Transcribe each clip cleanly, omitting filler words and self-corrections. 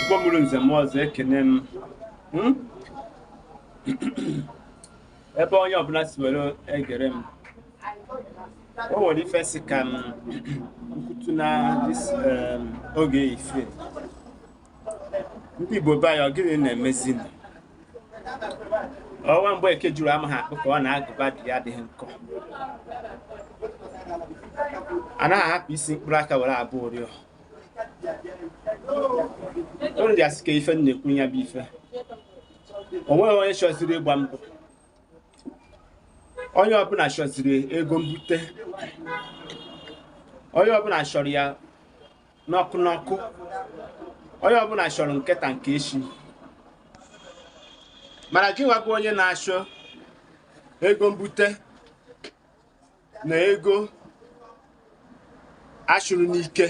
Gbomuru nze m ọzọ ekene m ebe onye ọbụla si were egere m o nwere ife si ka m nkwutu na oge ife ndị Igbo be anyị ọ gịnị na-emezi ọnwa mgbe eke juru amaghị akpụ ka ọ na-agụba dị ya adịghị nkọ anaghị ahapụ isi mkpụrụ aka were abụ ụrịọ ụrụ dị asị ka ife na-ekwu ya bụ ife o nweghị onye chọziri ịgba mbọ onye ọbụla chọziri ego mbute onye ọbụla chọrọ ya n'ọkụ n'ọkụ onye ọbụla chọrọ nketa nke echi mana gị nwa bụ onye na-achọ ego mbute na ego achụrụ n'ike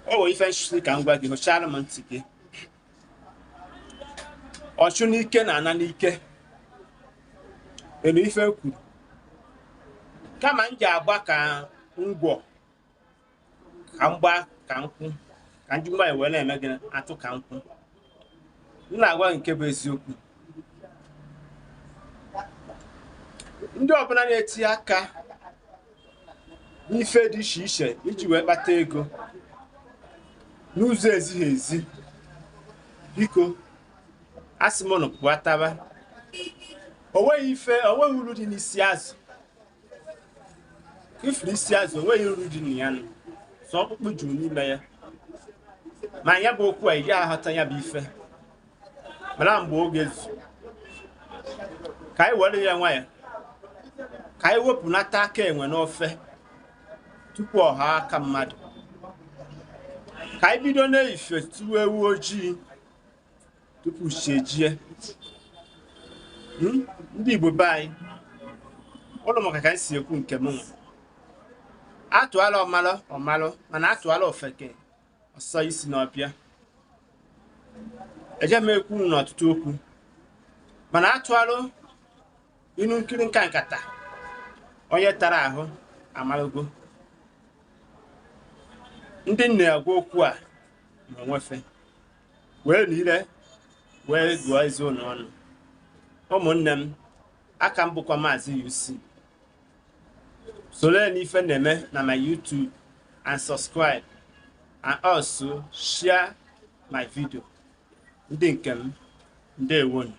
o nwere ife nchụsị ka m gwa gị hụchara m ntị gị ọchụ n'ike na ana n'ike elu ife kwuru kama m ji agba ka ngwọ ka mgba ka nkwụ ka ndị mgba wee na-eme gị atụ ka nkwụ m na-agwa nke bụ eziokwu ndị ọbụla na-etinye aka n'ife dị iche iche iji wee kpata ego n'ụzọ ezighi ezi biko asị m nụ pụọ taba onweghị uru dị n'isi azụ ifuru isi azụ onweghị uru dị na ya sọ ọkpụkpụ juru n'ime ya ma ya bụ okwu a ị gaghị aghọta ya bụ ife mana mgbe oge zu ka anyị were ya nwayọ ka anyị wepụnata aka enwe n'ofe tupu ọha aka mmadụ ka anyị bido n'ife tụwa ewu ojii tupu chi ejie ndị Igbo be anyị ụlọ maka ka anyị si ekwu nke m atụala ọmalụ mana atụala ofeke ọsọ isi n'ọbịa eje m ekwu n'ọtụtụ okwu mana atụalụ inu nkiri nka nkata onye tara ahụ amalụgo ndị na-agwa okwu a ma nwefe wee niile wee gụọ ezi ụlọ ọnụ ụmụnne m aka m bụkwa Maazi-UC soro n'ife na-eme na my YouTube and subscribe and also share my video ndị nke m ndewonu.